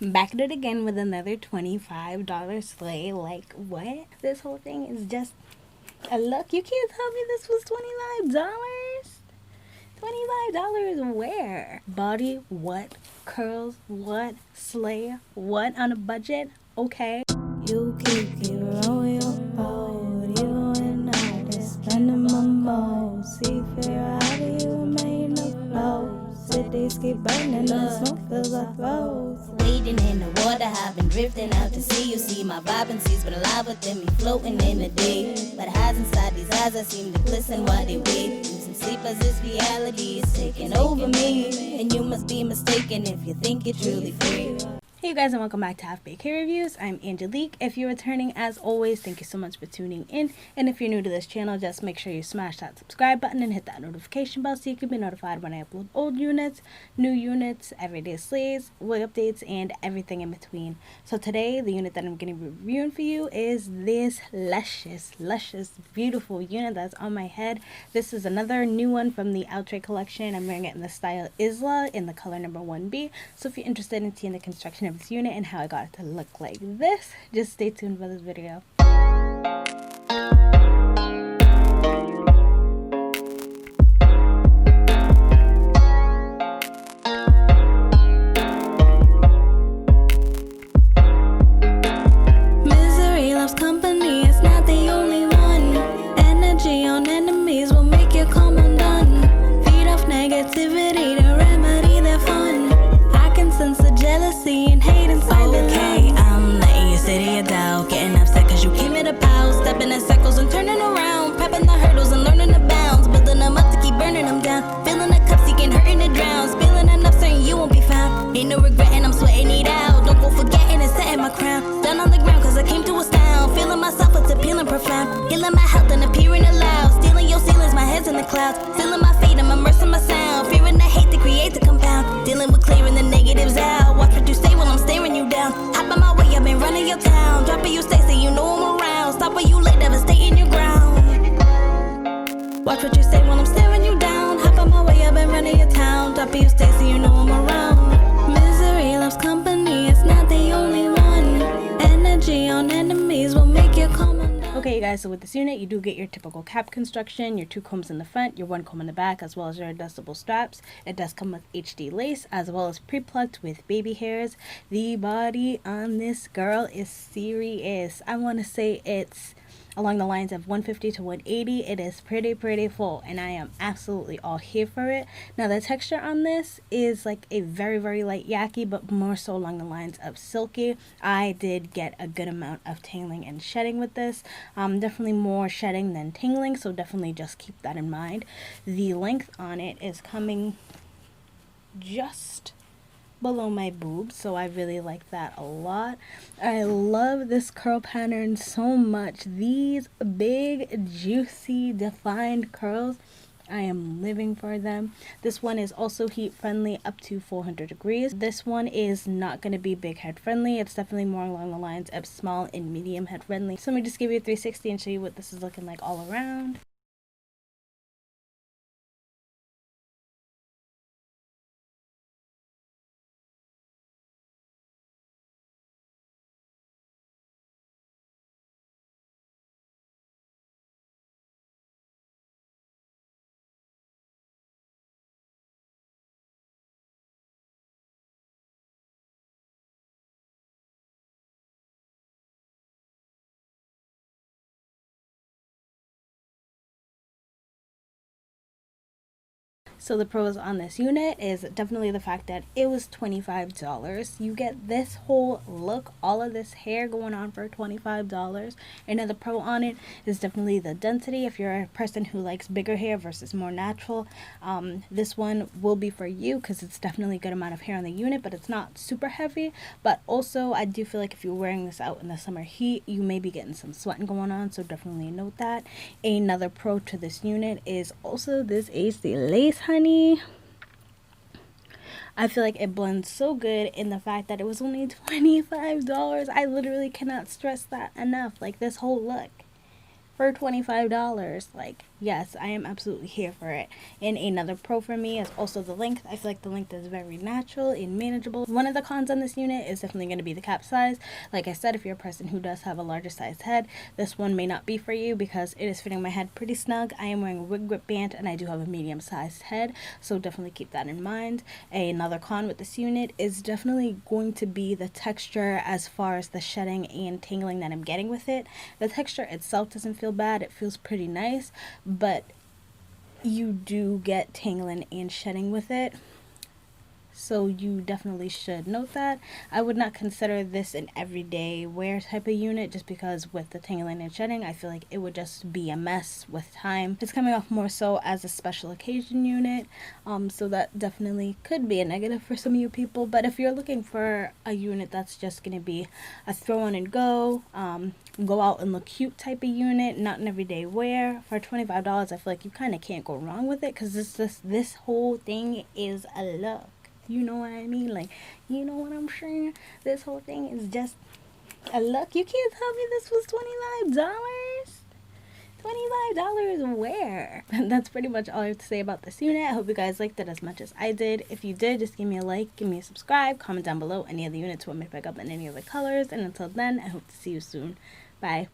Back at it again with another $25 sleigh. Like, what? This whole thing is just a look. You can't tell me this was $25. $25 where? Body, what? Curls, what? Slay, what? On a budget? Okay. You keep on your boat. You and I just spending my mode. See, figure how do you remain afloat? Cities keep burning, the smoke fills our throats. Wading in the water, I've been drifting out to sea. You see my vibrancy's been alive within me, floating in the day. But highs inside these eyes, I seem to glisten while they wait. Losing sleep as this reality is taking over me. And you must be mistaken if you think you're truly free. Hey you guys, and welcome back to Half Baked Hair Reviews. I'm Angelique. If you're returning, as always, thank you so much for tuning in. And if you're new to this channel, just make sure you smash that subscribe button and hit that notification bell so you can be notified when I upload old units, new units, everyday slays, wig updates, and everything in between. So today, the unit that I'm going to be reviewing for you is this luscious, beautiful unit that's on my head. This is another new one from the Outre collection. I'm wearing it in the style Isla in the color number 1B. So if you're interested in seeing the construction of this unit and how I got it to look like this, just stay tuned for this video. Misery loves company, it's not the only one. Energy on enemies will make you come undone. Feed off negativity to remedy their fun. I can sense the jealousy and hate inside the cave. I'm letting you sit in your doubt, getting upset cause you came in a pout. Stepping in circles and turning around, prepping the hurdles and learning the bounds. Building them up to keep burning them down. Filling the cup, seeking, hurting to drown. Spilling enough, saying you won't be found. Ain't no regretting, I'm sweating it out. Don't go forgetting and setting my crown. Down on the ground cause I came to astound. Feeling myself, it's appealing profound. Healing my health and appearing aloud. Stealing your ceilings, my head's in the clouds. Feeling my fate, I'm immersing my sound. Fearing the hate to create the compound. Dealing with clearing the negatives out. Watch what you say while I'm staring you down. Hop on my way, I've been running your town. Dropping you stay, say you know I'm around. Stop where you lay, devastating your ground. Watch what you say while I'm staring you down. Hop on my way, I've been running your town. Dropping you stay, so you know I'm around. Misery loves company, it's not the only one. Energy on enemies will make you come undone. Okay, you guys, so with this unit, you do get your typical cap construction, your 2 combs in the front, your 1 comb in the back, as well as your adjustable straps. It does come with HD lace, as well as pre-plucked with baby hairs. The body on this girl is serious. I want to say it's along the lines of 150 to 180. It is pretty full, and I am absolutely all here for it. Now the texture on this is like a very light Yaki, but more so along the lines of Silky. I did get a good amount of tangling and shedding with this. Definitely more shedding than tangling, so definitely just keep that in mind. The length on it is coming just below my boobs, so I really like that a lot. I love this curl pattern so much. These big, juicy, defined curls, I am living for them. This one is also heat friendly up to 400 degrees. This one is not going to be big head friendly. It's definitely more along the lines of small and medium head friendly. So let me just give you a 360 and show you what this is looking like all around. So the pros on this unit is definitely the fact that it was $25. You get this whole look, all of this hair going on for $25. Another pro on it is definitely the density. If you're a person who likes bigger hair versus more natural, this one will be for you because it's definitely a good amount of hair on the unit, but it's not super heavy. But also, I do feel like if you're wearing this out in the summer heat, you may be getting some sweating going on, so definitely note that. Another pro to this unit is also this HD lace, honey. I feel like it blends so good in the fact that it was only $25. I literally cannot stress that enough. Like, this whole look for $25, like, Yes, I am absolutely here for it. And another pro for me is also the length. I feel like the length is very natural and manageable. One of the cons on this unit is definitely going to be the cap size. Like I said, if you're a person who does have a larger sized head, this one may not be for you because it is fitting my head pretty snug. I am wearing a wig grip band and I do have a medium sized head, so definitely keep that in mind. Another con with this unit is definitely going to be the texture as far as the shedding and tangling that I'm getting with it. The texture itself doesn't feel bad. It feels pretty nice, but you do get tangling and shedding with it, so you definitely should note that. I would not consider this an everyday wear type of unit just because with the tangling and shedding, I feel like it would just be a mess with time. It's coming off more so as a special occasion unit, so that definitely could be a negative for some of you people. But if you're looking for a unit that's just going to be a throw on and go out and look cute type of unit, not an everyday wear, for $25, I feel like you kind of can't go wrong with it because this whole thing is a look. You know what I mean? Like, you know what I'm saying? This whole thing is just a look. You can't tell me this was $25. $25 where? That's pretty much all I have to say about this unit. I hope you guys liked it as much as I did. If you did, just give me a like, give me a subscribe, comment down below any other units you want me to pick up in any other colors. And until then, I hope to see you soon. Bye.